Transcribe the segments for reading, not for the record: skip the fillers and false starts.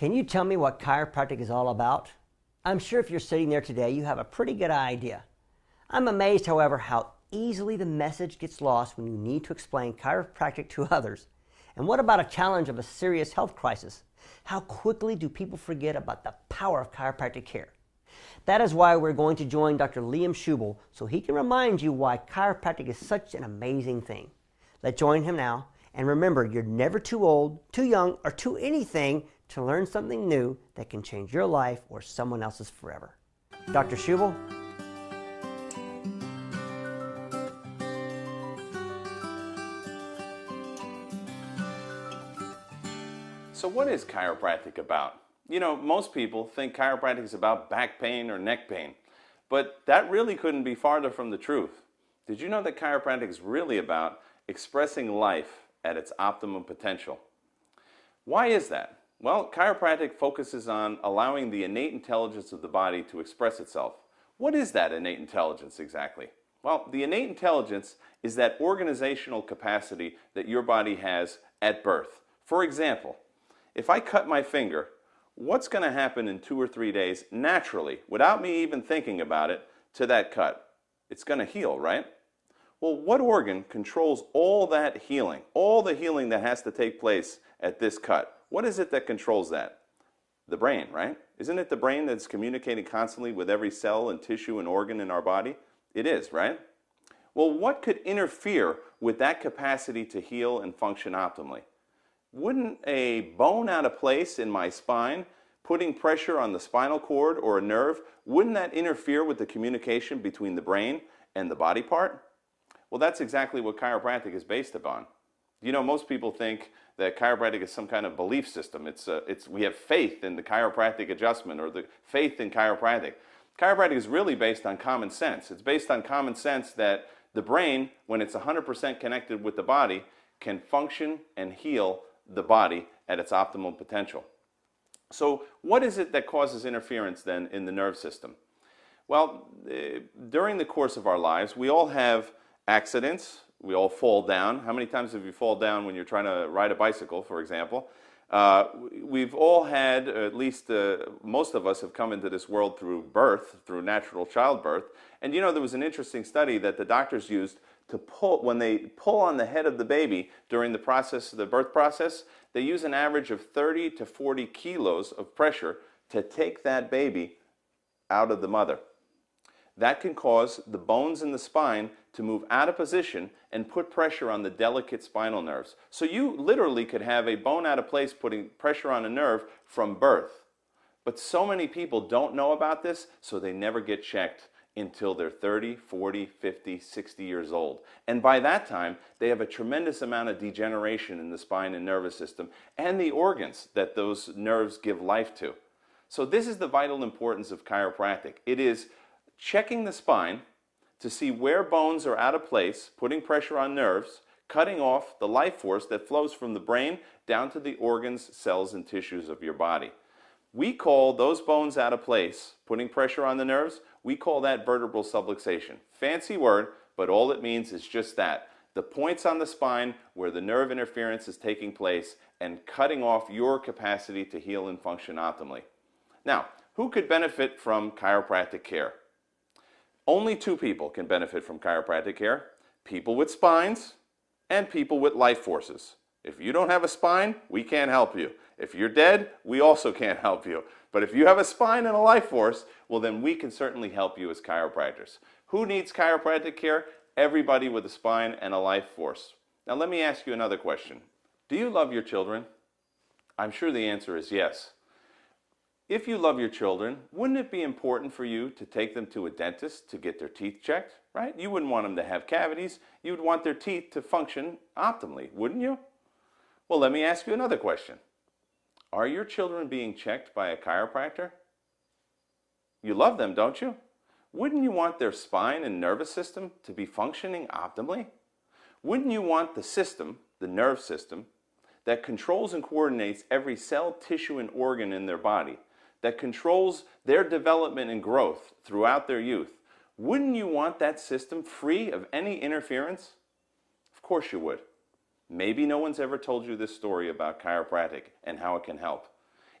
Can you tell me what chiropractic is all about? I'm sure if you're sitting there today, you have a pretty good idea. I'm amazed, however, how easily the message gets lost when you need to explain chiropractic to others. And what about a challenge of a serious health crisis? How quickly do people forget about the power of chiropractic care? That is why we're going to join Dr. Liam Schubel so he can remind you why chiropractic is such an amazing thing. Let's join him now. And remember, you're never too old, too young, or too anything to learn something new that can change your life or someone else's forever. Dr. Schubel? So what is chiropractic about? You know, most people think chiropractic is about back pain or neck pain, but that really couldn't be farther from the truth. Did you know that chiropractic is really about expressing life at its optimum potential? Why is that? Well, chiropractic focuses on allowing the innate intelligence of the body to express itself. What is that innate intelligence exactly? Well, the innate intelligence is that organizational capacity that your body has at birth. For example, if I cut my finger, what's going to happen in 2 or 3 days naturally, without me even thinking about it, to that cut? It's going to heal, right? Well, what organ controls all that healing, all the healing that has to take place at this cut? What is it that controls that? The brain, right? Isn't it the brain that's communicating constantly with every cell and tissue and organ in our body? It is, right? Well, what could interfere with that capacity to heal and function optimally? Wouldn't a bone out of place in my spine, putting pressure on the spinal cord or a nerve, wouldn't that interfere with the communication between the brain and the body part? Well, that's exactly what chiropractic is based upon. You know, most people think that chiropractic is some kind of belief system. We have faith in the chiropractic adjustment or the faith in chiropractic. Chiropractic is really based on common sense. It's based on common sense that the brain, when it's 100% connected with the body, can function and heal the body at its optimal potential. So what is it that causes interference then in the nerve system? Well, during the course of our lives, we all have accidents. We all fall down. How many times have you fallen down when you're trying to ride a bicycle, for example? We've all had, at least most of us have come into this world through birth, through natural childbirth. And you know, there was an interesting study that the doctors used to pull, when they pull on the head of the baby during the process, the birth process, they use an average of 30 to 40 kilos of pressure to take that baby out of the mother. That can cause the bones in the spine to move out of position and put pressure on the delicate spinal nerves. So you literally could have a bone out of place putting pressure on a nerve from birth. But so many people don't know about this, so they never get checked until they're 30, 40, 50, 60 years old. And by that time, they have a tremendous amount of degeneration in the spine and nervous system and the organs that those nerves give life to. So this is the vital importance of chiropractic. It is checking the spine to see where bones are out of place, putting pressure on nerves, cutting off the life force that flows from the brain down to the organs, cells, and tissues of your body. We call those bones out of place, putting pressure on the nerves, we call that vertebral subluxation. Fancy word, but all it means is just that. The points on the spine where the nerve interference is taking place and cutting off your capacity to heal and function optimally. Now, who could benefit from chiropractic care? Only 2 people can benefit from chiropractic care: people with spines and people with life forces. If you don't have a spine, we can't help you. If you're dead, we also can't help you. But if you have a spine and a life force, well then we can certainly help you as chiropractors. Who needs chiropractic care? Everybody with a spine and a life force. Now let me ask you another question. Do you love your children? I'm sure the answer is yes. If you love your children, wouldn't it be important for you to take them to a dentist to get their teeth checked, right? You wouldn't want them to have cavities. You would want their teeth to function optimally, wouldn't you? Well, let me ask you another question. Are your children being checked by a chiropractor? You love them, don't you? Wouldn't you want their spine and nervous system to be functioning optimally? Wouldn't you want the system, the nerve system, that controls and coordinates every cell, tissue, and organ in their body, that controls their development and growth throughout their youth, wouldn't you want that system free of any interference? Of course you would. Maybe no one's ever told you this story about chiropractic and how it can help.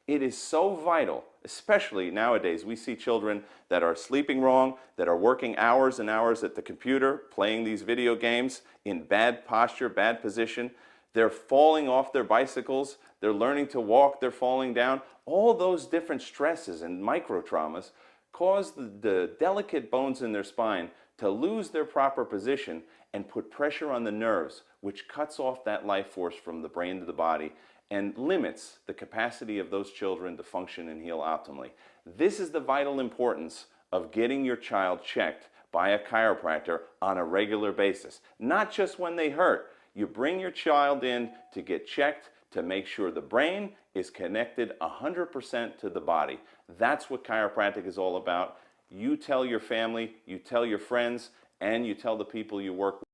It is so vital, especially nowadays. We see children that are sleeping wrong, that are working hours and hours at the computer, playing these video games in bad posture, bad position. They're falling off their bicycles. They're learning to walk. They're falling down. All those different stresses and micro traumas cause the delicate bones in their spine to lose their proper position and put pressure on the nerves, which cuts off that life force from the brain to the body and limits the capacity of those children to function and heal optimally. This is the vital importance of getting your child checked by a chiropractor on a regular basis. Not just when they hurt. You bring your child in to get checked to make sure the brain is connected 100% to the body. That's what chiropractic is all about. You tell your family, you tell your friends, and you tell the people you work with.